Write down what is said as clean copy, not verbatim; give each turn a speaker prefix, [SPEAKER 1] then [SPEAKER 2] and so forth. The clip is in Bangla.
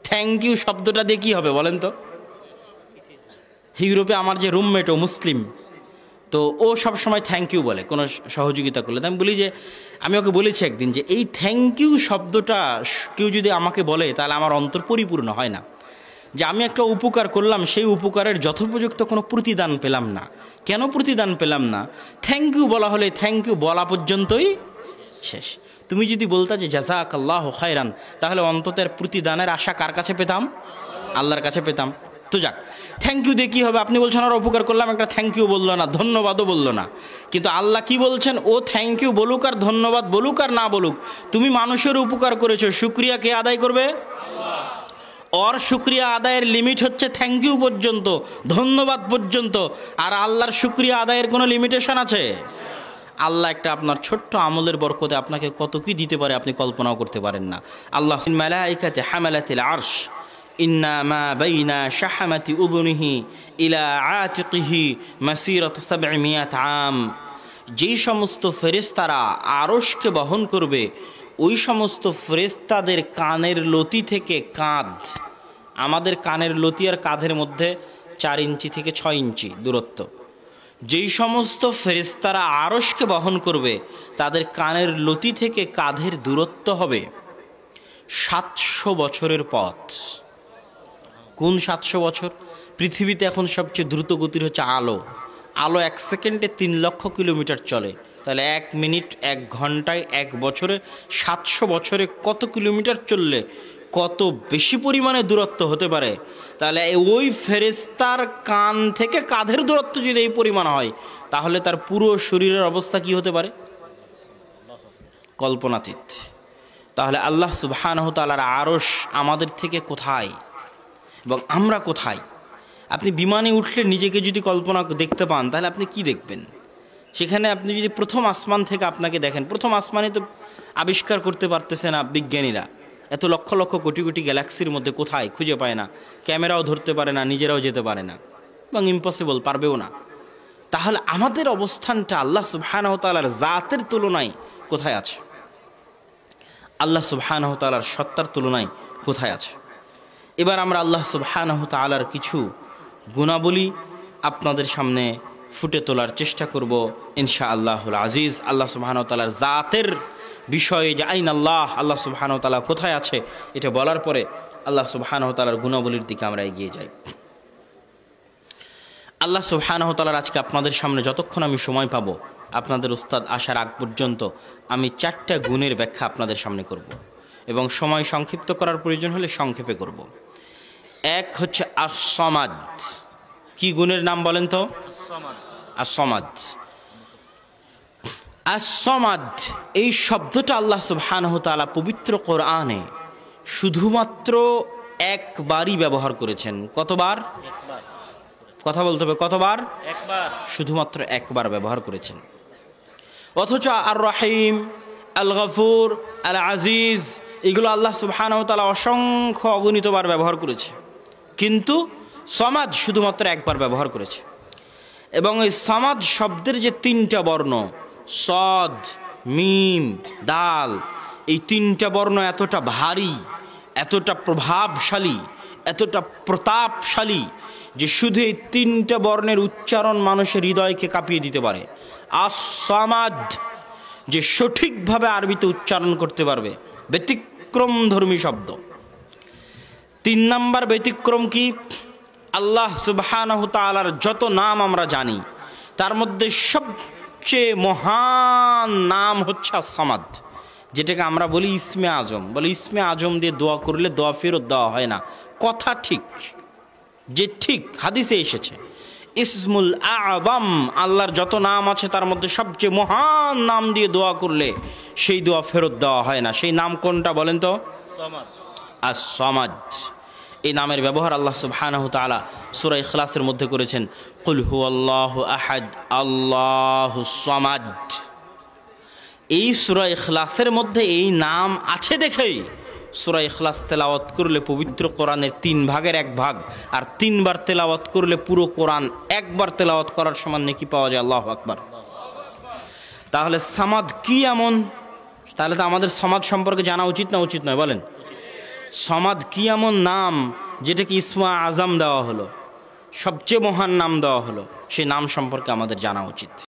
[SPEAKER 1] থ্যাংক ইউ শব্দটা দিয়ে কী হবে বলেন তো? ইউরোপে আমার যে রুমমেট ও মুসলিম, তো ও সব সময় থ্যাংক ইউ বলে কোনো সহযোগিতা করলে। আমি বলি যে, আমি ওকে বলেছি একদিন যে এই থ্যাংক ইউ শব্দটা কেউ যদি আমাকে বলে তাহলে আমার অন্তর পরিপূর্ণ হয় না, যে আমি একটা উপকার করলাম, সেই উপকারের যথোপযুক্ত কোনো প্রতিদান পেলাম না। কেন প্রতিদান পেলাম না? থ্যাংক ইউ বলা হলে থ্যাংক ইউ বলা পর্যন্তই শেষ। তুমি যদি বলতা যে জাযাকাল্লাহু খায়রান, তাহলে অন্তত এর প্রতিদানের আশা কার কাছে পেতাম? আল্লাহর কাছে পেতাম। তো যাক, থ্যাংক ইউ দিয়ে কী হবে? আপনি বলছেন আর উপকার করলাম, একটা থ্যাংক ইউ বললো না, ধন্যবাদও বললো না। কিন্তু আল্লাহ কি বলছেন? ও থ্যাংক ইউ বলুক আর ধন্যবাদ বলুক আর না বলুক, তুমি মানুষের উপকার করেছো, শুকরিয়া কে আদায় করবে? ওর শুকরিয়া আদায়ের লিমিট হচ্ছে থ্যাংক ইউ পর্যন্ত, ধন্যবাদ পর্যন্ত। আর আল্লাহর শুকরিয়া আদায়ের কোনো লিমিটেশন আছে? আল্লাহ একটা আপনার ছোট্ট আমলের বরকতে আপনাকে কত কি দিতে পারে আপনি কল্পনাও করতে পারেন না। আল্লাহ মালাইকাতে হামালাতিল আরশ ইন্না মা বাইনা শাহামাতি উযুনিহি ইলা আতিকিহি মাসিরাত ৭০০ আম। যেই সমস্ত ফেরেশতারা আরশকে বহন করবে, ওই সমস্ত ফেরেশতাদের কানের লতি থেকে কাঁধ, আমাদের কানের লতি আর কাঁধের মধ্যে ৪ ইঞ্চি থেকে ৬ ইঞ্চি দূরত্ব, যেই সমস্ত ফেরেশতারা আরশকে বহন করবে তাদের কানের লতি থেকে কাঁধের দূরত্ব হবে ৭০০ বছরের পথ। কোন ৭০০ বছর? পৃথিবীতে এখন সবচেয়ে দ্রুত গতির হচ্ছে আলো। আলো ১ সেকেন্ডে ৩ লক্ষ কিলোমিটার চলে, তাহলে ১ মিনিট ১ ঘন্টায় ১ বছরে ৭০০ বছরে কত কিলোমিটার চললে কত বেশি পরিমাণে দূরত্ব হতে পারে? তাহলে ওই ফেরেশতার কান থেকে কাঁধের দূরত্ব যদি এই পরিমাণ হয়, তাহলে তার পুরো শরীরের অবস্থা কি হতে পারে? কল্পনাতীত। তাহলে আল্লাহ সুবহানাহু তাআলার আরশ আমাদের থেকে কোথায় এবং আমরা কোথায়? আপনি বিমানে উঠলে নিজেকে যদি কল্পনা দেখতে পান, তাহলে আপনি কি দেখবেন? সেখানে আপনি যদি প্রথম আসমান থেকে আপনাকে দেখেন, প্রথম আসমানে তো আবিষ্কার করতে পারতেছে না বিজ্ঞানীরা, এত লক্ষ লক্ষ কোটি কোটি গ্যালাক্সির মধ্যে কোথায় খুঁজে পায় না, ক্যামেরাও ধরতে পারে না, নিজেরাও যেতে পারে না, এবং ইম্পসিবল, পারবেও না। তাহলে আমাদের অবস্থানটা আল্লাহ সুবহানাহু তাআলার জাতের তুলনায় কোথায় আছে? আল্লাহ সুবহানাহু তাআলার সত্তার তুলনায় কোথায় আছে? এবার আমরা আল্লাহ সুবহানাহু তাআলার কিছু গুণাবলী আপনাদের সামনে ফুটে তোলার চেষ্টা করব ইনশাআল্লাহুল আজিজ। আল্লাহ সুবহানাহু তাআলার জাতের বিষয়ে যে আইন আল্লাহ, আল্লাহ সুবহানাহু তাআলা কোথায় আছে, এটা বলার পরে আল্লাহ সুবহানাহু তাআলার গুণাবলীর দিকে আমরা এগিয়ে যাই। আল্লাহ সুবহানাহু তাআলার আজকে আপনাদের সামনে যতক্ষণ আমি সময় পাবো, আপনাদের উস্তাদ আসার আগ পর্যন্ত আমি 4টা গুণের ব্যাখ্যা আপনাদের সামনে করব, এবং সময় সংক্ষিপ্ত করার প্রয়োজন হলে সংক্ষেপে করব। এক হচ্ছে আস-সামাদ। কি গুণের নাম বলেন তো? আস-সামাদ। আস-সামাদ এই শব্দটা আল্লাহ সুবহানাহু তাআলা পবিত্র কোরআনে শুধুমাত্র একবারই ব্যবহার করেছেন। কতবার? একবার। কথা বলতে হবে, কতবার? একবার। শুধুমাত্র একবার ব্যবহার করেছেন। অথচ আর রহিম, আল গফুর, আল আজিজ এগুলো আল্লাহ সুবহানাহু তাআলা অসংখ্য অগণিতবার ব্যবহার করেছে, কিন্তু সমাদ শুধুমাত্র একবার ব্যবহার করেছে। এবং এই সমাদ শব্দের যে 3টা বর্ণ, সদ, মিম, দাল, এই 3টা বর্ণ এতটা ভারী, এতটা প্রভাবশালী, এতটা প্রতাপশালী যে শুধু এই 3টা বর্ণের উচ্চারণ মানুষের হৃদয়কে কাঁপিয়ে দিতে পারে। আস-সামাদ, যে সঠিকভাবে আরবিতে উচ্চারণ করতে পারবে, ব্যতিক্রম ধর্মী শব্দ। 3 নাম্বার ব্যতিক্রম কি? আল্লাহ সুবহানাহু তাআলার যত নাম আমরা জানি, তার মধ্যে সবচেয়ে মহান নাম হচ্ছে আস-সামাদ, যেটাকে আমরা বলি ইসমে আজম। বলে ইসমে আজম দিয়ে দোয়া করলে দোয়া ফেরত দেওয়া হয় না। কথা ঠিক, যে ঠিক হাদিসে এসেছে। ইসমুল আযম, আল্লাহর যত নাম আছে তার মধ্যে সবচেয়ে মহান নাম দিয়ে দোয়া করলে সেই দোয়া ফেরত দেওয়া হয় না। সেই নাম কোনটা বলেন তো? আস-সামাদ। এই নামের ব্যবহার আল্লাহ সুবহানাহু তাআলা সূরা ইখলাসের মধ্যে করেছেন, কুল হুয়াল্লাহু আহাদ আল্লাহুস সামাদ। এই সূরা ইখলাসের মধ্যে এই নাম আছে দেখেই সূরা ইখলাস তেলাওয়াত করলে পবিত্র কোরআনের 3 ভাগের 1 ভাগ, আর 3 বার তেলাওয়াত করলে পুরো কোরআন একবার তেলাওয়াত করার সমান নেকি পাওয়া যায়। আল্লাহু আকবার। তাহলে সামাদ কি এমন? তাহলে তো আমাদের সমাদ সম্পর্কে জানা উচিত না উচিত নয়? বলেন। সমাদ কি এমন নাম যেটাকে ইসমা আজম দেওয়া হলো, সবচেয়ে মহান নাম দেওয়া হলো, সেই নাম সম্পর্কে আমাদের জানা উচিত।